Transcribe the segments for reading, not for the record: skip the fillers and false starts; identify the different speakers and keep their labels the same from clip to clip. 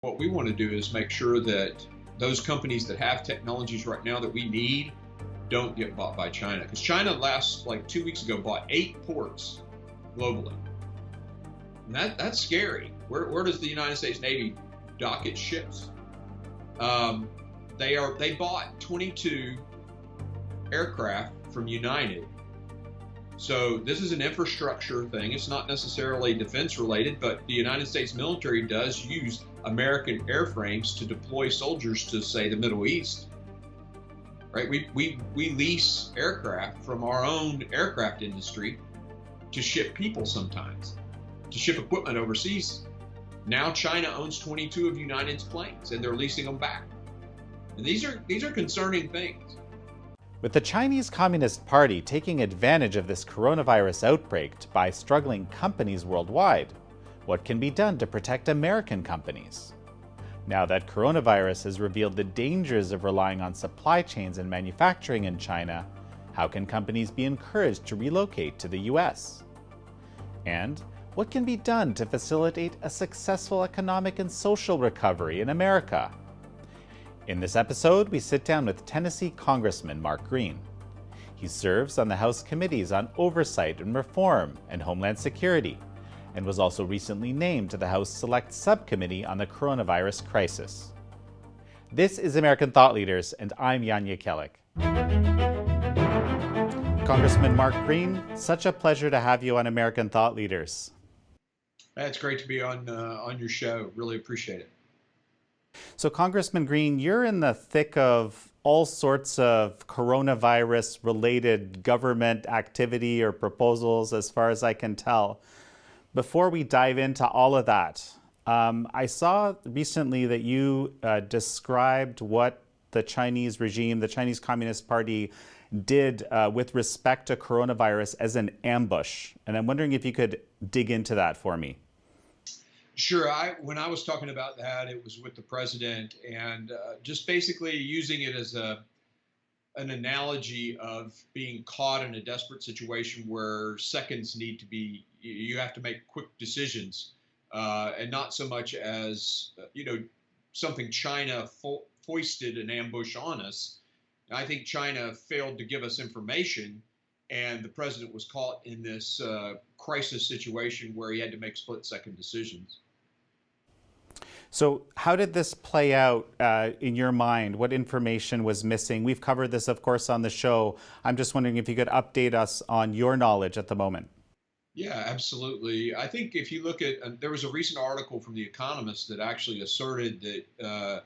Speaker 1: What we want to do is make sure that those companies that have technologies right now that we need don't get bought by China. Because China like 2 weeks ago bought 8 ports globally. And that's scary. Where does the United States Navy dock its ships? They bought 22 aircraft from United. So this is an infrastructure thing. It's not necessarily defense related, but the United States military does use American airframes to deploy soldiers to, say, the Middle East. Right? We lease aircraft from our own aircraft industry to ship people sometimes, to ship equipment overseas. Now China owns 22 of United's planes, and they're leasing them back. And these are concerning things.
Speaker 2: With the Chinese Communist Party taking advantage of this coronavirus outbreak to buy struggling companies worldwide, what can be done to protect American companies? Now that coronavirus has revealed the dangers of relying on supply chains and manufacturing in China, how can companies be encouraged to relocate to the US? And what can be done to facilitate a successful economic and social recovery in America? In this episode, we sit down with Tennessee Congressman Mark Green. He serves on the House Committees on Oversight and Reform and Homeland Security, and was also recently named to the House Select Subcommittee on the Coronavirus Crisis. This is American Thought Leaders, and I'm Jan Jekielek. Congressman Mark Green, such a pleasure to have you on American Thought Leaders.
Speaker 1: It's great to be on your show. Really appreciate it.
Speaker 2: So, Congressman Green, you're in the thick of all sorts of coronavirus-related government activity or proposals, as far as I can tell. Before we dive into all of that, I saw recently that you described what the Chinese regime, the Chinese Communist Party, did with respect to coronavirus as an ambush. And I'm wondering if you could dig into that for me.
Speaker 1: Sure. When I was talking about that, it was with the president, and just basically using it as an analogy of being caught in a desperate situation where seconds need to be, you have to make quick decisions, and not so much as, something China foisted an ambush on us. I think China failed to give us information, and the president was caught in this crisis situation where he had to make split-second decisions.
Speaker 2: So how did this play out in your mind? What information was missing? We've covered this, of course, on the show. I'm just wondering if you could update us on your knowledge at the moment.
Speaker 1: Yeah, absolutely. I think if you look at, there was a recent article from The Economist that actually asserted that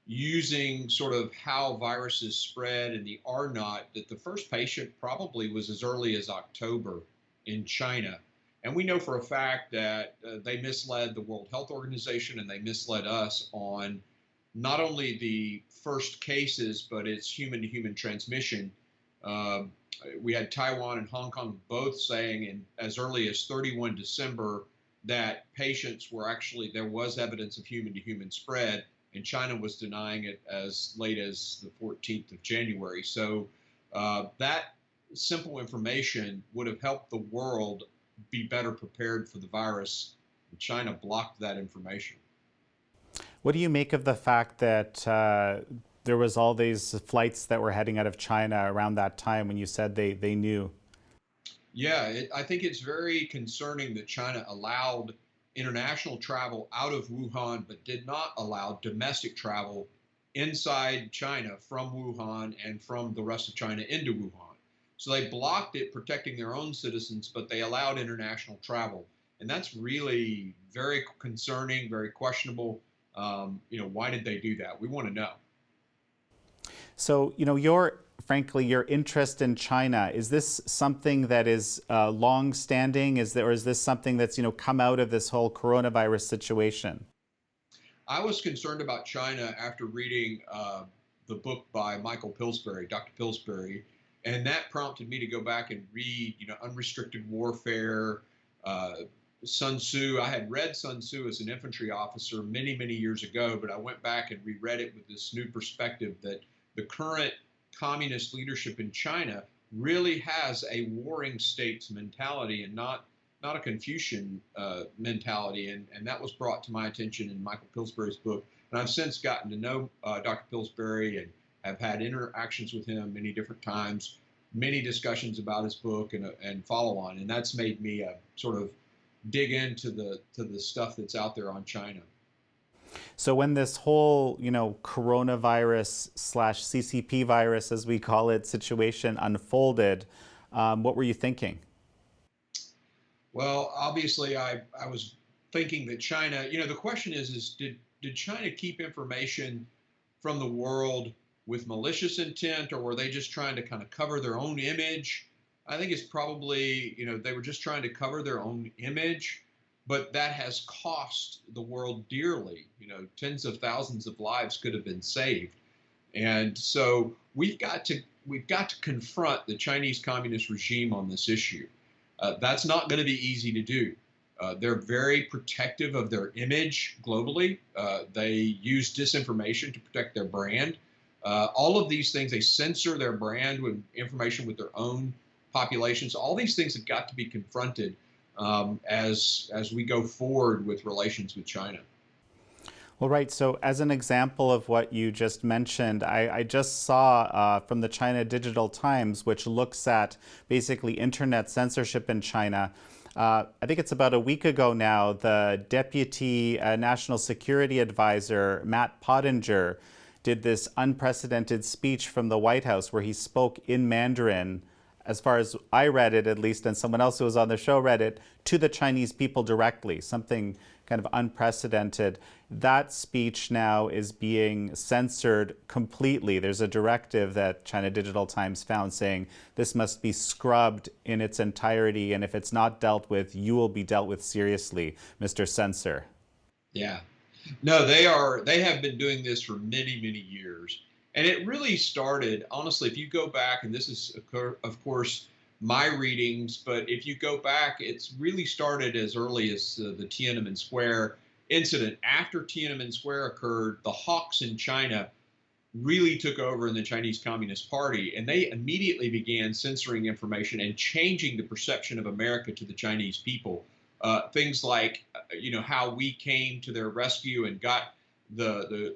Speaker 1: using sort of how viruses spread and the R naught, that the first patient probably was as early as October in China. And we know for a fact that they misled the World Health Organization and they misled us on not only the first cases, but its human-to-human transmission. We had Taiwan and Hong Kong both saying as early as 31 December that patients were actually, there was evidence of human-to-human spread, and China was denying it as late as the 14th of January. So that simple information would have helped the world be better prepared for the virus. China blocked that information.
Speaker 2: What do you make of the fact that there was all these flights that were heading out of China around that time when you said they knew?
Speaker 1: Yeah, I think it's very concerning that China allowed international travel out of Wuhan, but did not allow domestic travel inside China from Wuhan and from the rest of China into Wuhan. So they blocked it, protecting their own citizens, but they allowed international travel. And that's really very concerning, very questionable. Why did they do that? We want to know.
Speaker 2: So, frankly, your interest in China, is this something that is long-standing? Or is this something that's, come out of this whole coronavirus situation?
Speaker 1: I was concerned about China after reading the book by Michael Pillsbury, Dr. Pillsbury, and that prompted me to go back and read, Unrestricted Warfare, Sun Tzu. I had read Sun Tzu as an infantry officer many, many years ago, but I went back and reread it with this new perspective that the current communist leadership in China really has a warring states mentality and not not a Confucian mentality, and that was brought to my attention in Michael Pillsbury's book. And I've since gotten to know Dr. Pillsbury and have had interactions with him many different times, many discussions about his book and follow on, and that's made me sort of dig into the stuff that's out there on China.
Speaker 2: So when this whole, coronavirus / CCP virus, as we call it, situation unfolded, what were you thinking?
Speaker 1: Well, obviously, I was thinking that China, the question is did China keep information from the world with malicious intent, or were they just trying to kind of cover their own image? I think it's probably, they were just trying to cover their own image, but that has cost the world dearly. Tens of thousands of lives could have been saved. And so we've got to confront the Chinese Communist regime on this issue. That's not going to be easy to do. They're very protective of their image globally. They use disinformation to protect their brand. All of these things, they censor their brand with information with their own populations. All these things have got to be confronted as we go forward with relations with China.
Speaker 2: Well, right. So as an example of what you just mentioned, I just saw from the China Digital Times, which looks at basically internet censorship in China. I think it's about a week ago now, the Deputy National Security Advisor, Matt Pottinger, did this unprecedented speech from the White House where he spoke in Mandarin, as far as I read it at least, and someone else who was on the show read it, to the Chinese people directly, something kind of unprecedented. That speech now is being censored completely. There's a directive that China Digital Times found saying this must be scrubbed in its entirety, and if it's not dealt with, you will be dealt with seriously, Mr. Censor.
Speaker 1: Yeah. No, they have been doing this for many, many years. And it really started, honestly, if you go back, and this is, of course, my readings, but if you go back, it's really started as early as the Tiananmen Square incident. After Tiananmen Square occurred, the hawks in China really took over in the Chinese Communist Party, and they immediately began censoring information and changing the perception of America to the Chinese people. Things like, how we came to their rescue and got the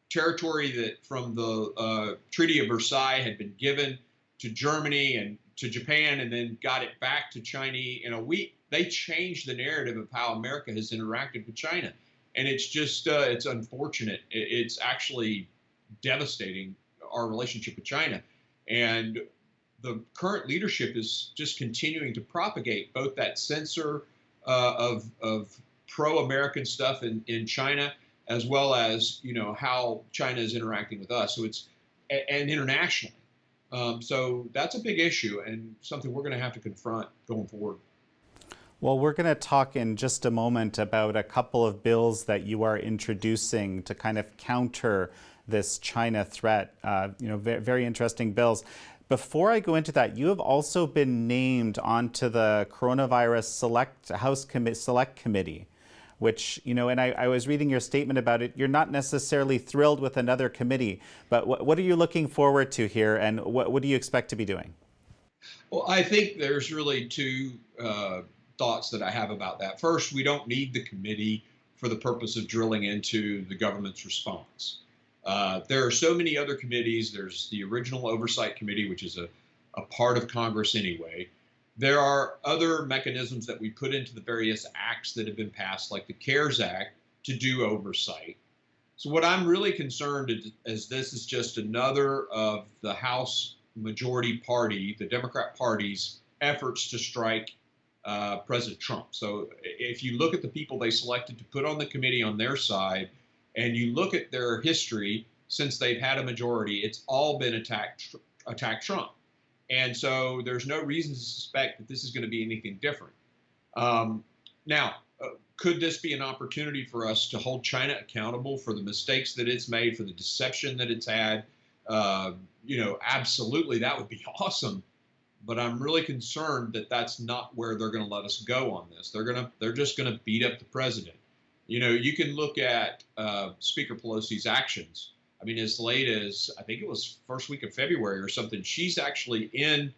Speaker 1: territory that from the Treaty of Versailles had been given to Germany and to Japan, and then got it back to China in a week. They changed the narrative of how America has interacted with China. And it's just, it's unfortunate. It's actually devastating, our relationship with China. And the current leadership is just continuing to propagate both that censor of pro-American stuff in China, as well as, how China is interacting with us. So it's, and internationally. So that's a big issue and something we're going to have to confront going forward.
Speaker 2: Well, we're going to talk in just a moment about a couple of bills that you are introducing to kind of counter this China threat. Very interesting bills. Before I go into that, you have also been named onto the Coronavirus House Select Committee, which, and I was reading your statement about it. You're not necessarily thrilled with another committee, but what are you looking forward to here, and what do you expect to be doing?
Speaker 1: Well, I think there's really two thoughts that I have about that. First, we don't need the committee for the purpose of drilling into the government's response. There are so many other committees. There's the original Oversight Committee, which is a part of Congress anyway. There are other mechanisms that we put into the various acts that have been passed, like the CARES Act, to do oversight. So what I'm really concerned is this is just another of the House majority party, the Democrat Party's efforts to strike President Trump. So if you look at the people they selected to put on the committee on their side, and you look at their history since they've had a majority, it's all been attack Trump. And so there's no reason to suspect that this is going to be anything different. Now, could this be an opportunity for us to hold China accountable for the mistakes that it's made, for the deception that it's had? Absolutely, that would be awesome. But I'm really concerned that that's not where they're going to let us go on this. They're just going to beat up the president. You can look at Speaker Pelosi's actions. I mean, as late as, I think it was first week of February or something, she's actually in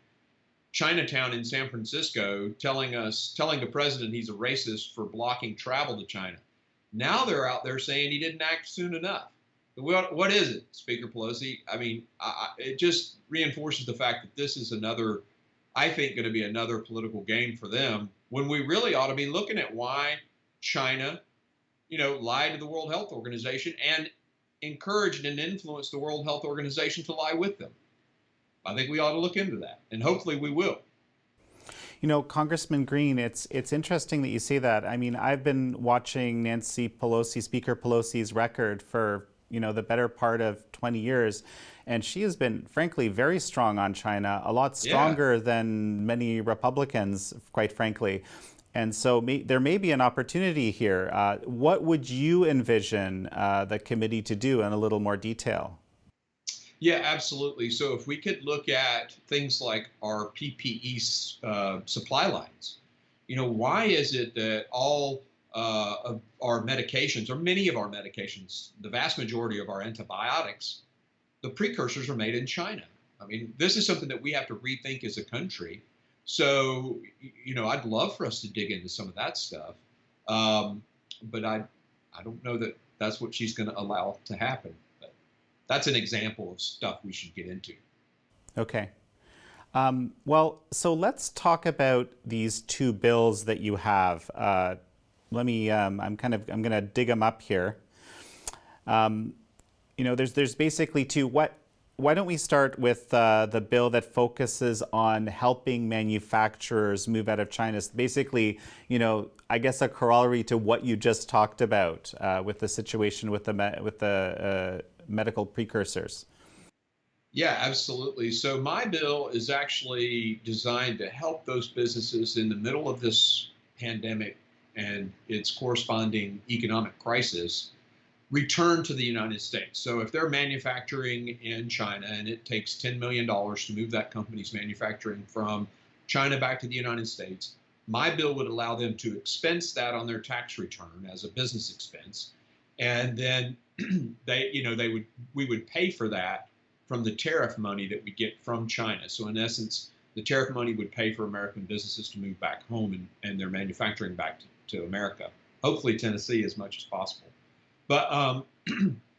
Speaker 1: Chinatown in San Francisco telling the president he's a racist for blocking travel to China. Now they're out there saying he didn't act soon enough. What is it, Speaker Pelosi? I mean, it just reinforces the fact that this is another, I think, going to be another political game for them, when we really ought to be looking at why China, lied to the World Health Organization and encouraged and influenced the World Health Organization to lie with them. I think we ought to look into that, and hopefully we will.
Speaker 2: Congressman Green, it's interesting that you say that. I mean, I've been watching Nancy Pelosi, Speaker Pelosi's record for, the better part of 20 years, and she has been, frankly, very strong on China, a lot stronger than many Republicans, quite frankly. And so there may be an opportunity here. What would you envision the committee to do in a little more detail?
Speaker 1: Yeah, absolutely. So if we could look at things like our PPE supply lines, why is it that all of our medications, or many of our medications, the vast majority of our antibiotics, the precursors are made in China? I mean, this is something that we have to rethink as a country. So, I'd love for us to dig into some of that stuff. But I don't know that that's what she's going to allow to happen. That's an example of stuff we should get into.
Speaker 2: Okay. Well, so let's talk about these two bills that you have. I'm going to dig them up here. There's basically two. Why don't we start with the bill that focuses on helping manufacturers move out of China? Basically, I guess a corollary to what you just talked about with the situation with the medical precursors.
Speaker 1: Yeah, absolutely. So my bill is actually designed to help those businesses in the middle of this pandemic and its corresponding economic crisis return to the United States. So if they're manufacturing in China and it takes $10 million to move that company's manufacturing from China back to the United States, my bill would allow them to expense that on their tax return as a business expense. And then we would pay for that from the tariff money that we get from China. So in essence, the tariff money would pay for American businesses to move back home and their manufacturing back to America, hopefully Tennessee as much as possible. But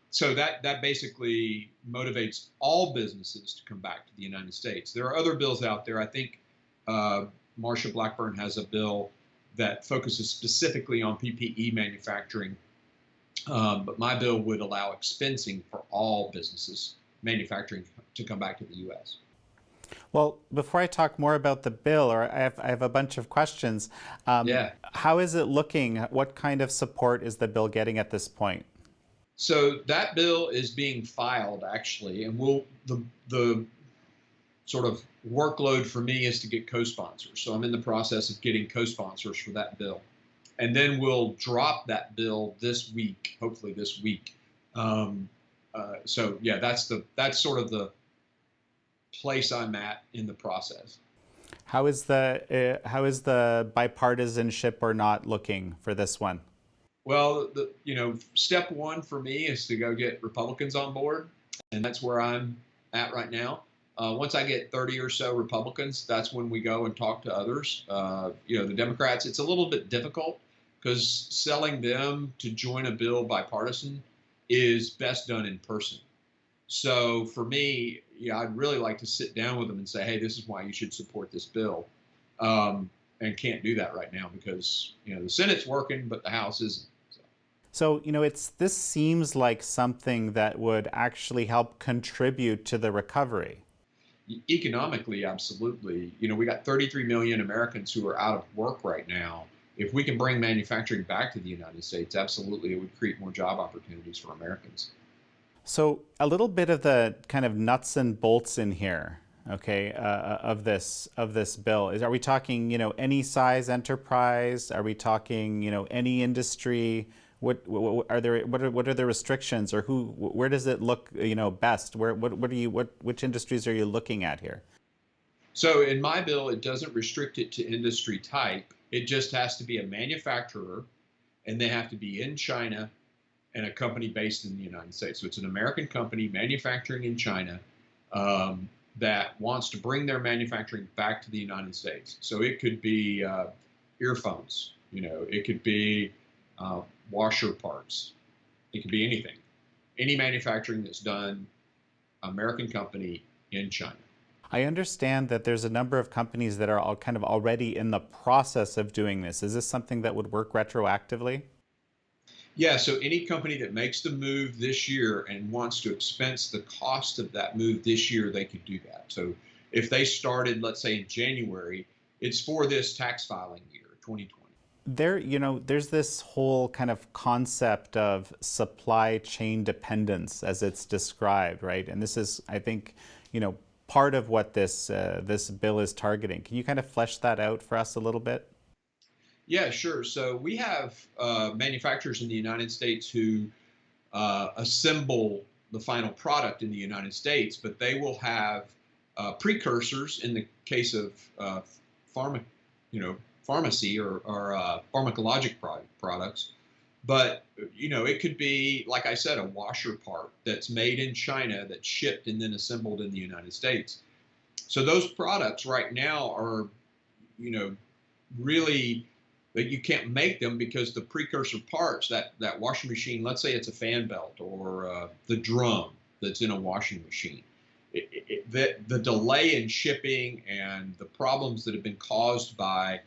Speaker 1: so that basically motivates all businesses to come back to the United States. There are other bills out there. I think Marsha Blackburn has a bill that focuses specifically on PPE manufacturing. But my bill would allow expensing for all businesses manufacturing to come back to the U.S.
Speaker 2: Well, before I talk more about the bill, I have a bunch of questions. How is it looking? What kind of support is the bill getting at this point?
Speaker 1: So that bill is being filed, actually, and the sort of workload for me is to get co-sponsors. So I'm in the process of getting co-sponsors for that bill. And then we'll drop that bill this week, hopefully this week. So yeah, that's sort of the place I'm at in the process.
Speaker 2: How is the bipartisanship or not looking for this one?
Speaker 1: Well, step one for me is to go get Republicans on board, and that's where I'm at right now. Once I get 30 or so Republicans, that's when we go and talk to others. The Democrats, it's a little bit difficult because selling them to join a bill bipartisan is best done in person. So for me, I'd really like to sit down with them and say, hey, this is why you should support this bill. And can't do that right now because, the Senate's working, but the House isn't.
Speaker 2: So, this seems like something that would actually help contribute to the recovery.
Speaker 1: Economically, absolutely. We got 33 million Americans who are out of work right now. If we can bring manufacturing back to the United States, absolutely, it would create more job opportunities for Americans.
Speaker 2: So a little bit of the kind of nuts and bolts in here, okay, of this bill are we talking, any size enterprise? Are we talking, any industry? What are the restrictions, or where does it look, best? Which industries are you looking at here?
Speaker 1: So in my bill, it doesn't restrict it to industry type. It just has to be a manufacturer, and they have to be in China and a company based in the United States. So it's an American company manufacturing in China. that wants to bring their manufacturing back to the United States. So it could be earphones, it could be washer parts, it could be anything. Any manufacturing that's done, American company in China.
Speaker 2: I understand that there's a number of companies that are all kind of already in the process of doing this. Is this something that would work retroactively?
Speaker 1: Yeah, so any company that makes the move this year and wants to expense the cost of that move this year, they could do that. So if they started, let's say in January, it's for this tax filing year, 2020.
Speaker 2: There's this whole kind of concept of supply chain dependence as it's described, right? And this is, I think, part of what this bill is targeting. Can you kind of flesh that out for us a little bit?
Speaker 1: Yeah, sure. So we have manufacturers in the United States who assemble the final product in the United States, but they will have precursors in the case of pharmacy or pharmacologic products. But, it could be, like I said, a washer part that's made in China that's shipped and then assembled in the United States. So those products right now are, really that you can't make them because the precursor parts, that washing machine, let's say it's a fan belt or the drum that's in a washing machine. The delay in shipping and the problems that have been caused by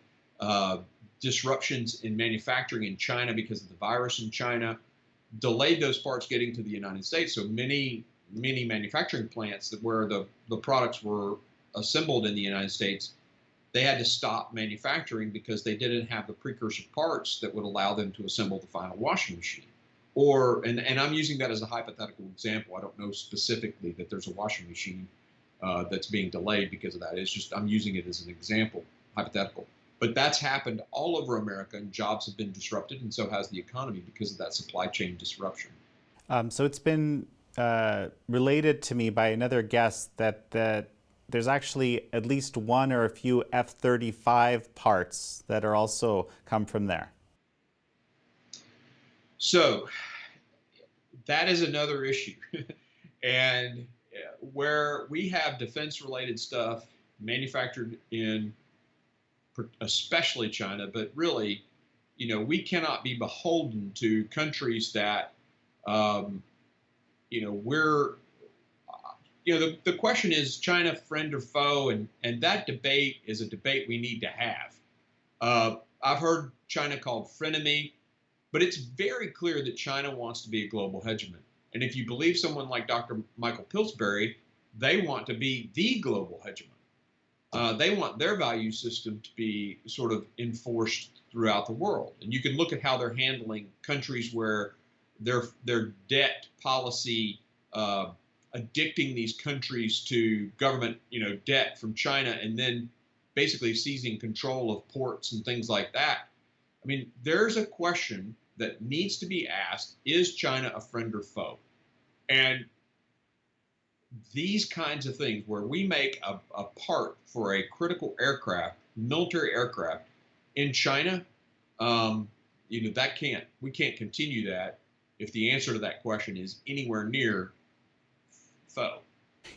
Speaker 1: disruptions in manufacturing in China because of the virus in China delayed those parts getting to the United States. So many manufacturing plants where the products were assembled in the United States, they had to stop manufacturing because they didn't have the precursor parts that would allow them to assemble the final washing machine. And I'm using that as a hypothetical example. I don't know specifically that there's a washing machine that's being delayed because of that. It's just I'm using it as an example, hypothetical. But that's happened all over America, and jobs have been disrupted, and so has the economy because of that supply chain disruption.
Speaker 2: So it's been related to me by another guest that there's actually at least one or a few F-35 parts that are also come from there.
Speaker 1: So that is another issue. And where we have defense-related stuff manufactured in especially China, but really, we cannot be beholden to countries that, the question is China friend or foe, and that debate is a debate we need to have. I've heard China called frenemy, but it's very clear that China wants to be a global hegemon. And if you believe someone like Dr. Michael Pillsbury, they want to be the global hegemon. They want their value system to be sort of enforced throughout the world. And you can look at how they're handling countries where their debt policy addicting these countries to government, debt from China, and then basically seizing control of ports and things like that. I mean, there's a question that needs to be asked: is China a friend or foe? And these kinds of things where we make a part for a critical aircraft, military aircraft in China, we can't continue that if the answer to that question is anywhere near foe.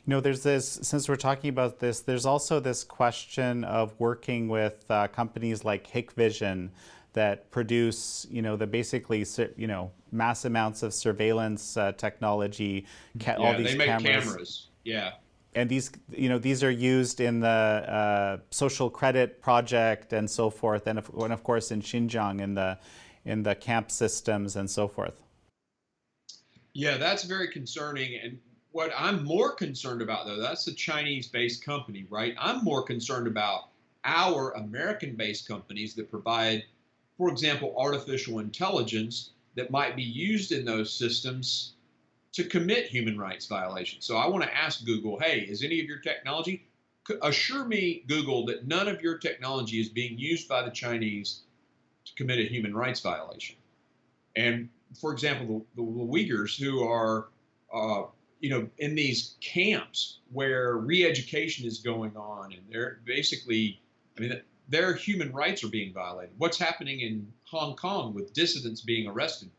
Speaker 2: There's this, since we're talking about this, there's also this question of working with companies like Hikvision that produce, that basically, mass amounts of surveillance technology, all these
Speaker 1: they make cameras. Yeah.
Speaker 2: And these are used in the social credit project and so forth, and of course in Xinjiang in the camp systems and so forth.
Speaker 1: Yeah, that's very concerning. And what I'm more concerned about, though, that's a Chinese-based company, right? I'm more concerned about our American-based companies that provide, for example, artificial intelligence that might be used in those systems to commit human rights violations. So I want to ask Google, hey, is any of your technology, assure me, Google, that none of your technology is being used by the Chinese to commit a human rights violation. And for example, the Uyghurs who are, in these camps where re-education is going on, and they're basically, their human rights are being violated. What's happening in Hong Kong with dissidents being arrested?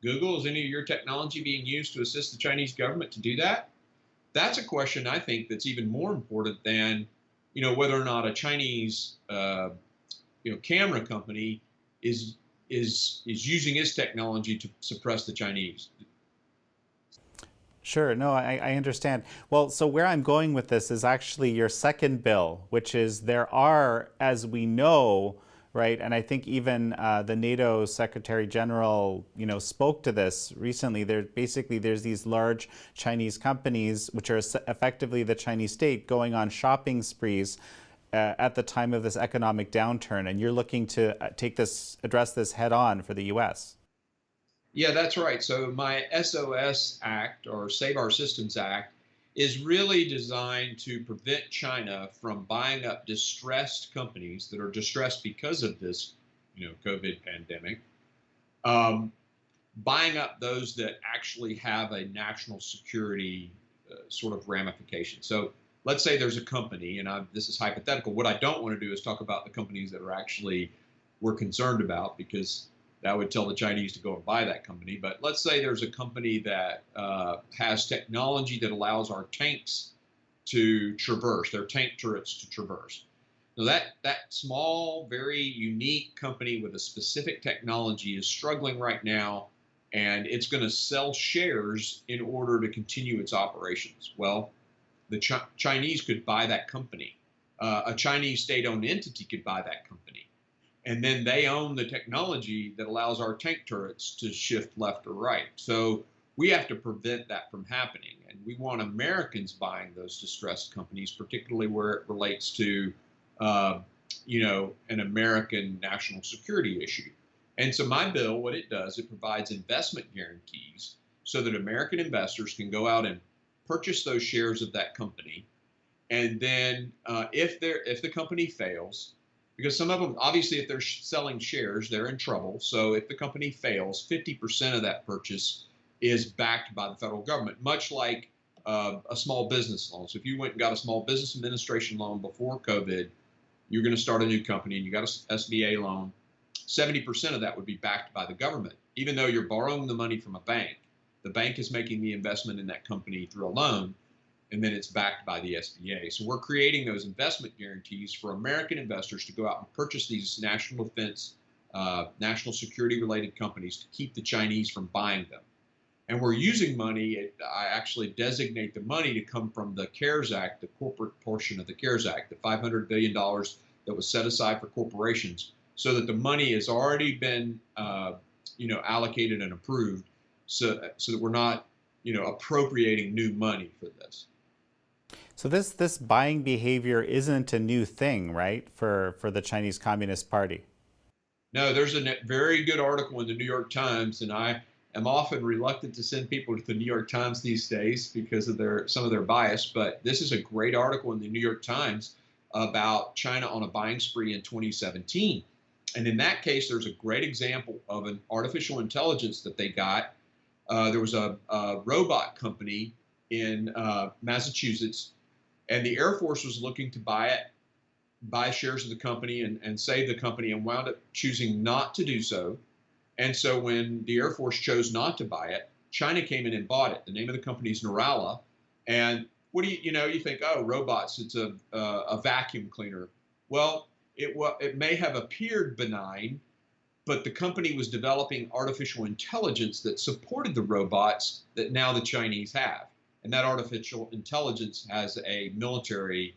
Speaker 1: Google, is any of your technology being used to assist the Chinese government to do that? that's a question I think that's even more important than, whether or not a Chinese, camera company is using its technology to suppress the Chinese.
Speaker 2: Sure, no, I understand. Well, so where I'm going with this is actually your second bill, which is there are, as we know, right, and I think even the NATO Secretary General, spoke to this recently. There's these large Chinese companies, which are effectively the Chinese state, going on shopping sprees at the time of this economic downturn, and you're looking to address this head on for the U.S.
Speaker 1: Yeah, that's right. So my SOS Act, or Save Our Systems Act, is really designed to prevent China from buying up distressed companies that are distressed because of this, COVID pandemic, buying up those that actually have a national security sort of ramification. So let's say there's a company, and this is hypothetical. What I don't want to do is talk about the companies that we're concerned about, because that would tell the Chinese to go and buy that company. But let's say there's a company that has technology that allows our tanks to traverse, their tank turrets to traverse. Now that small, very unique company with a specific technology is struggling right now, and it's going to sell shares in order to continue its operations. Well, the Chinese could buy that company. A Chinese state-owned entity could buy that company. And then they own the technology that allows our tank turrets to shift left or right. So we have to prevent that from happening. And we want Americans buying those distressed companies, particularly where it relates to, an American national security issue. And so my bill, what it does, it provides investment guarantees so that American investors can go out and purchase those shares of that company. And then if the company fails, because some of them, obviously, if they're selling shares, they're in trouble. So if the company fails, 50% of that purchase is backed by the federal government, much like a small business loan. So if you went and got a small business administration loan before COVID, you're going to start a new company and you got an SBA loan, 70% of that would be backed by the government, even though you're borrowing the money from a bank. The bank is making the investment in that company through a loan, and then it's backed by the SBA. So we're creating those investment guarantees for American investors to go out and purchase these national defense, national security related companies to keep the Chinese from buying them. And we're using money, I actually designate the money to come from the CARES Act, the corporate portion of the CARES Act, the $500 billion that was set aside for corporations, so that the money has already been allocated and approved, so that we're not appropriating new money for this.
Speaker 2: So this buying behavior isn't a new thing, right, for the Chinese Communist Party?
Speaker 1: No, there's a very good article in the New York Times, and I am often reluctant to send people to the New York Times these days because of some of their bias, but this is a great article in the New York Times about China on a buying spree in 2017. And in that case, there's a great example of an artificial intelligence that they got. There was a robot company in Massachusetts, and the Air Force was looking to buy shares of the company and save the company, and wound up choosing not to do so. And so when the Air Force chose not to buy it, China came in and bought it. The name of the company is Neurala. And what do you think, oh, robots, it's a vacuum cleaner. Well, it may have appeared benign, but the company was developing artificial intelligence that supported the robots that now the Chinese have. And that artificial intelligence has a military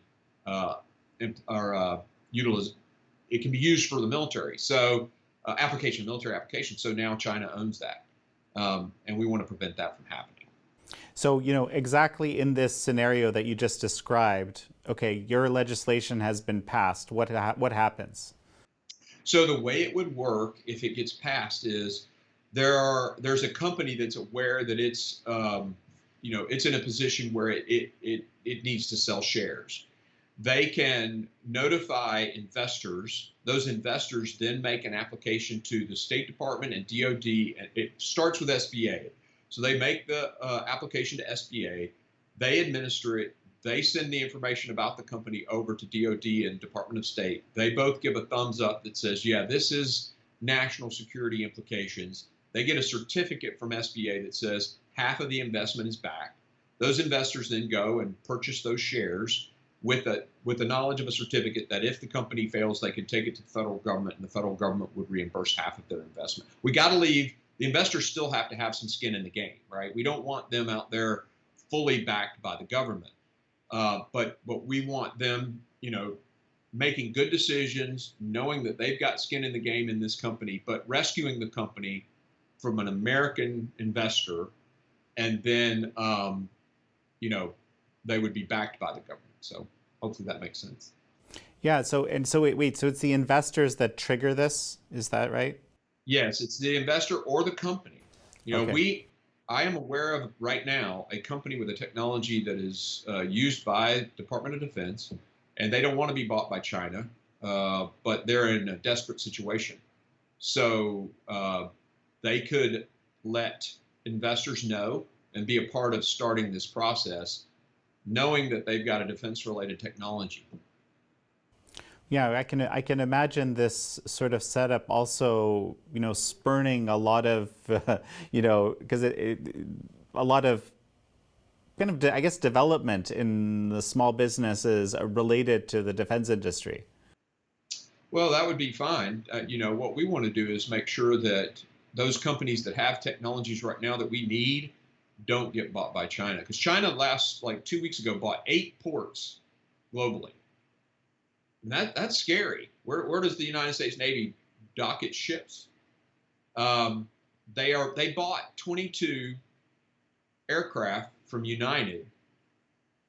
Speaker 1: utilization. It can be used for the military. So military application. So now China owns that. And we want to prevent that from happening.
Speaker 2: So, exactly in this scenario that you just described, okay, your legislation has been passed. What happens?
Speaker 1: So the way it would work if it gets passed is there's a company that's aware that it's it's in a position where it needs to sell shares. They can notify investors. Those investors then make an application to the State Department and DOD, and it starts with SBA. So they make the application to SBA, they administer it, they send the information about the company over to DOD and Department of State. They both give a thumbs up that says, yeah, this is national security implications. They get a certificate from SBA that says half of the investment is back. Those investors then go and purchase those shares with the knowledge of a certificate that if the company fails, they could take it to the federal government, and the federal government would reimburse half of their investment. We got to leave. The investors still have to have some skin in the game, right? We don't want them out there fully backed by the government, but we want them, making good decisions, knowing that they've got skin in the game in this company, but rescuing the company from an American investor, and then, they would be backed by the government. So hopefully that makes sense.
Speaker 2: Yeah. So wait. So it's the investors that trigger this. Is that right?
Speaker 1: Yes, it's the investor or the company.
Speaker 2: Okay.
Speaker 1: I am aware of right now a company with a technology that is used by Department of Defense, and they don't want to be bought by China, but they're in a desperate situation. So they could let investors know and be a part of starting this process, knowing that they've got a defense-related technology.
Speaker 2: Yeah, I can imagine this sort of setup also, spurning a lot of, because a lot of kind of, I guess, development in the small businesses related to the defense industry.
Speaker 1: Well, that would be fine. What we want to do is make sure that those companies that have technologies right now that we need don't get bought by China. Because China like 2 weeks ago bought 8 ports globally. And that's scary. Where does the United States Navy dock its ships? They bought 22 aircraft from United.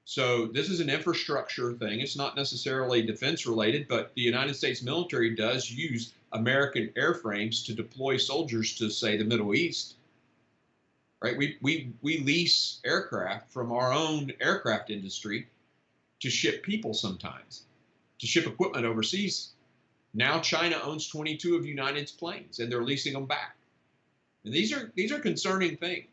Speaker 1: So this is an infrastructure thing. It's not necessarily defense related, but the United States military does use American airframes to deploy soldiers to, say, the Middle East. Right? We lease aircraft from our own aircraft industry to ship people sometimes, to ship equipment overseas. Now China owns 22 of United's planes, and they're leasing them back. And these are concerning things.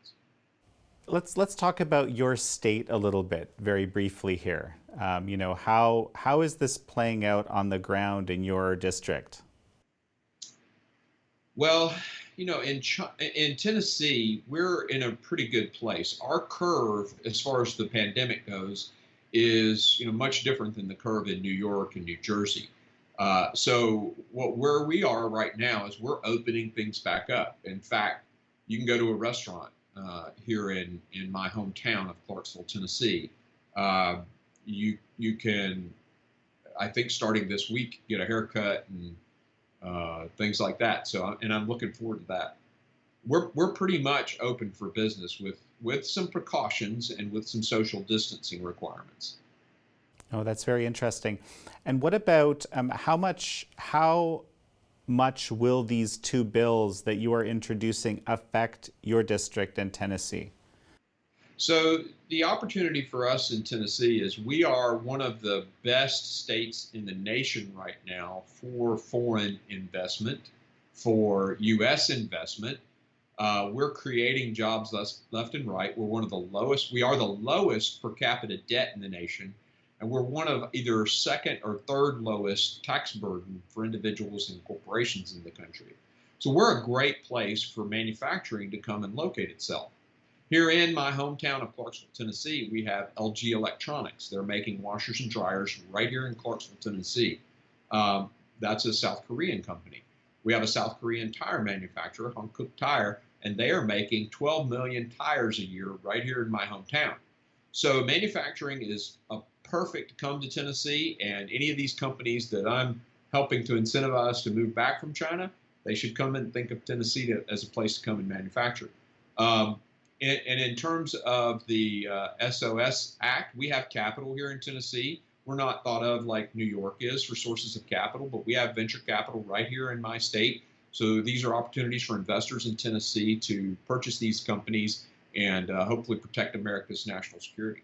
Speaker 2: Let's talk about your state a little bit, very briefly here. How is this playing out on the ground in your district?
Speaker 1: Well, in Tennessee, we're in a pretty good place. Our curve, as far as the pandemic goes, is much different than the curve in New York and New Jersey. So where we are right now is we're opening things back up. In fact, you can go to a restaurant here in my hometown of Clarksville, Tennessee. You can, I think, starting this week, get a haircut and things like that. So, and I'm looking forward to that. We're pretty much open for business with some precautions and with some social distancing requirements.
Speaker 2: Oh, that's very interesting. And what about how much will these 2 bills that you are introducing affect your district in Tennessee?
Speaker 1: So the opportunity for us in Tennessee is we are one of the best states in the nation right now for foreign investment, for U.S. investment. We're creating jobs left and right. We're one of the lowest. We are the lowest per capita debt in the nation. And we're one of either second or third lowest tax burden for individuals and corporations in the country. So we're a great place for manufacturing to come and locate itself. Here in my hometown of Clarksville, Tennessee, we have LG Electronics. They're making washers and dryers right here in Clarksville, Tennessee. That's a South Korean company. We have a South Korean tire manufacturer, Hankook Tire, and they are making 12 million tires a year right here in my hometown. So manufacturing is perfect to come to Tennessee, and any of these companies that I'm helping to incentivize to move back from China, they should come and think of Tennessee as a place to come and manufacture. And in terms of the SOS Act, we have capital here in Tennessee. We're not thought of like New York is for sources of capital, but we have venture capital right here in my state. So these are opportunities for investors in Tennessee to purchase these companies and hopefully protect America's national security.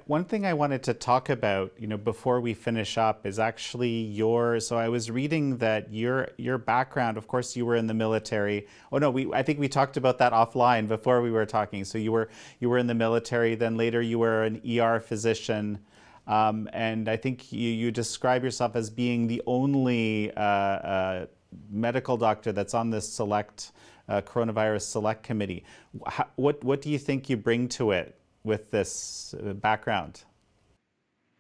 Speaker 2: One thing I wanted to talk about, before we finish up is actually so I was reading that your background, of course, you were in the military. Oh, no, I think we talked about that offline before we were talking. So you were in the military, then later you were an ER physician. And I think you describe yourself as being the only medical doctor that's on this coronavirus select committee. What do you think you bring to it? with this background?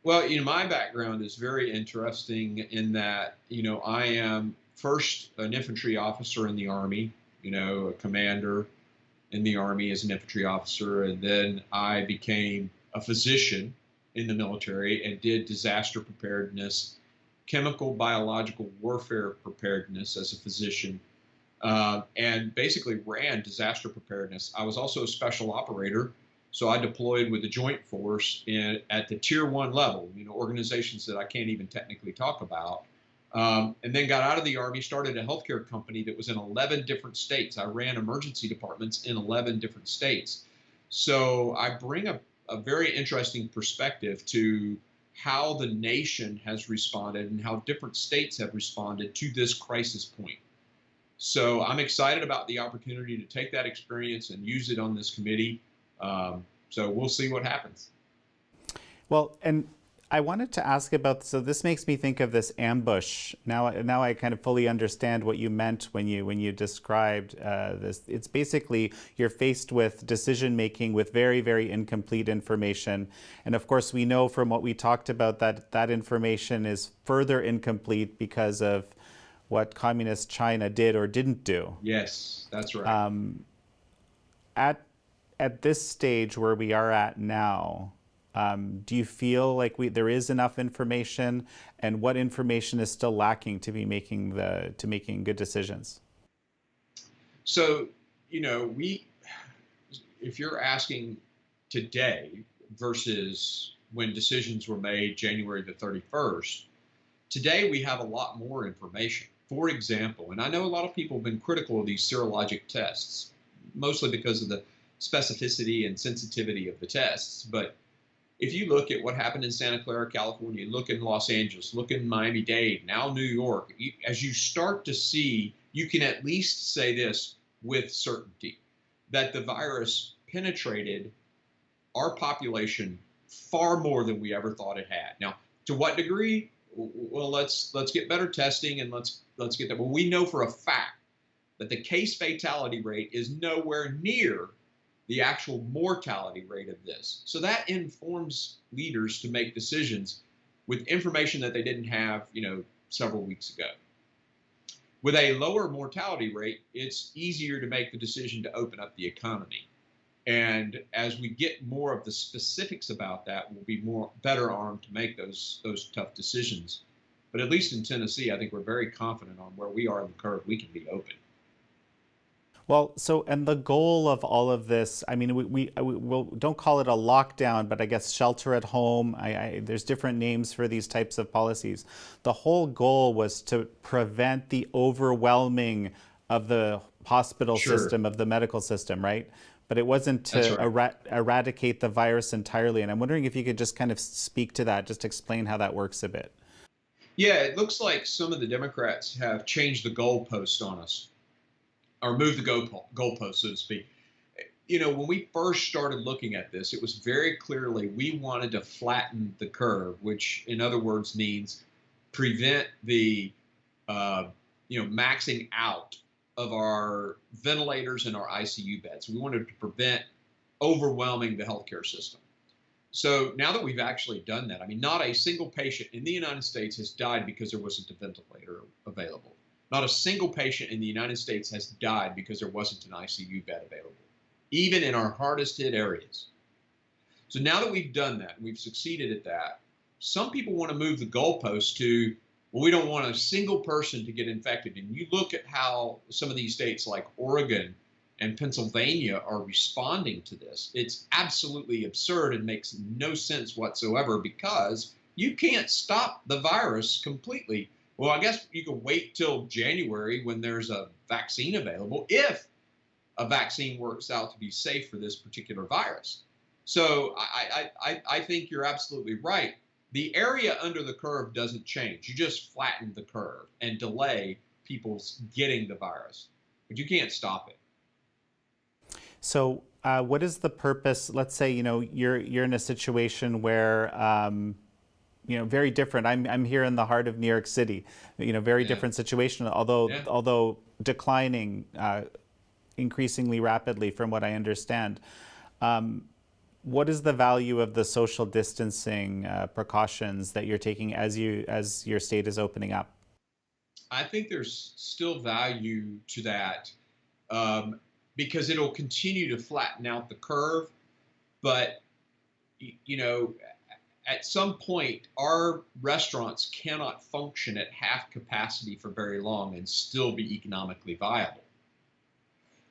Speaker 1: Well, my background is very interesting in that, I am first an infantry officer in the Army, a commander in the Army as an infantry officer. And then I became a physician in the military and did disaster preparedness, chemical, biological warfare preparedness as a physician, and basically ran disaster preparedness. I was also a special operator. So I deployed with the Joint Force at the Tier 1 level, organizations that I can't even technically talk about, and then got out of the Army, started a healthcare company that was in 11 different states. I ran emergency departments in 11 different states. So I bring a very interesting perspective to how the nation has responded and how different states have responded to this crisis point. So I'm excited about the opportunity to take that experience and use it on this committee. So we'll see what happens.
Speaker 2: Well, and I wanted to ask about, so this makes me think of this ambush. Now I kind of fully understand what you meant when you described this. It's basically you're faced with decision making with very, very incomplete information. And of course, we know from what we talked about that that information is further incomplete because of what communist China did or didn't do.
Speaker 1: Yes, that's right.
Speaker 2: At this stage where we are at now, do you feel like there is enough information, and what information is still lacking to be making good decisions?
Speaker 1: So, if you're asking today versus when decisions were made January the 31st, today we have a lot more information. For example, and I know a lot of people have been critical of these serologic tests, mostly because of the specificity and sensitivity of the tests. But if you look at what happened in Santa Clara, California, look in Los Angeles, look in Miami-Dade, now New York, as you start to see, you can at least say this with certainty, that the virus penetrated our population far more than we ever thought it had. Now, to what degree? Well, let's get better testing and let's get that. Well, we know for a fact that the case fatality rate is nowhere near the actual mortality rate of this. So that informs leaders to make decisions with information that they didn't have, several weeks ago. With a lower mortality rate, it's easier to make the decision to open up the economy. And as we get more of the specifics about that, we'll be better armed to make those tough decisions. But at least in Tennessee, I think we're very confident on where we are in the curve. We can be open.
Speaker 2: Well, and the goal of all of this, I mean, we don't call it a lockdown, but I guess shelter at home. There's different names for these types of policies. The whole goal was to prevent the overwhelming of the hospital system, of the medical system, right? But it wasn't to eradicate the virus entirely. And I'm wondering if you could just kind of speak to that, just explain how that works a bit.
Speaker 1: Yeah, it looks like some of the Democrats have changed the goalpost on us, or moved the goalpost, so to speak. When we first started looking at this, it was very clearly we wanted to flatten the curve, which in other words means prevent the, maxing out of our ventilators and our ICU beds. We wanted to prevent overwhelming the healthcare system. So now that we've actually done that, I mean, not a single patient in the United States has died because there wasn't a ventilator available. Not a single patient in the United States has died because there wasn't an ICU bed available, even in our hardest hit areas. So now that we've done that, and we've succeeded at that, some people want to move the goalpost to, well, we don't want a single person to get infected. And you look at how some of these states like Oregon and Pennsylvania are responding to this. It's absolutely absurd and makes no sense whatsoever because you can't stop the virus completely. Well, I guess you can wait till January when there's a vaccine available, if a vaccine works out to be safe for this particular virus. So I think you're absolutely right. The area under the curve doesn't change. You just flatten the curve and delay people's getting the virus, but you can't stop it.
Speaker 2: So what is the purpose? Let's say, you're in a situation where, very different. I'm here in the heart of New York City, very different situation, although declining increasingly rapidly from what I understand. What is the value of the social distancing precautions that you're taking as your state is opening up?
Speaker 1: I think there's still value to that because it'll continue to flatten out the curve. But, at some point, our restaurants cannot function at half capacity for very long and still be economically viable.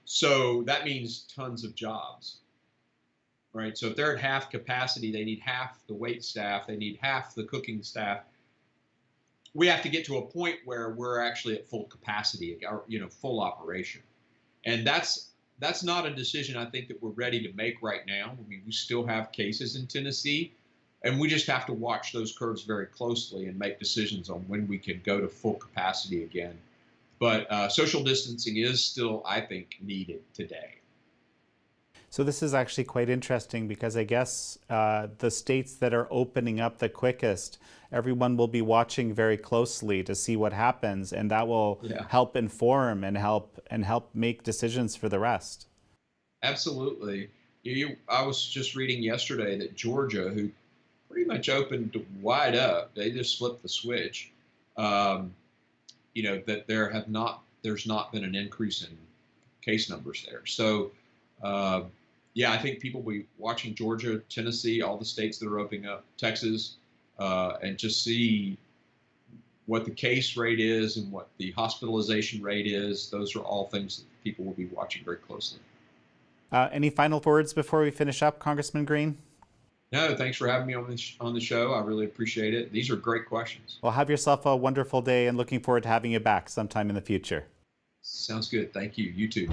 Speaker 1: So that means tons of jobs, right? So if they're at half capacity, they need half the wait staff, they need half the cooking staff. We have to get to a point where we're actually at full capacity, or, full operation. And that's not a decision I think that we're ready to make right now. I mean, we still have cases in Tennessee, and we just have to watch those curves very closely and make decisions on when we can go to full capacity again. But social distancing is still, I think, needed today.
Speaker 2: So this is actually quite interesting because I guess the states that are opening up the quickest, everyone will be watching very closely to see what happens, and that will help inform and help make decisions for the rest.
Speaker 1: Absolutely. I was just reading yesterday that Georgia, who pretty much opened wide up, they just flipped the switch. That there's not been an increase in case numbers there. So, I think people will be watching Georgia, Tennessee, all the states that are opening up, Texas, and just see what the case rate is and what the hospitalization rate is. Those are all things that people will be watching very closely.
Speaker 2: Any final words before we finish up, Congressman Green?
Speaker 1: No, thanks for having me on the show. I really appreciate it. These are great questions.
Speaker 2: Well, have yourself a wonderful day and looking forward to having you back sometime in the future.
Speaker 1: Sounds good. Thank you. You too.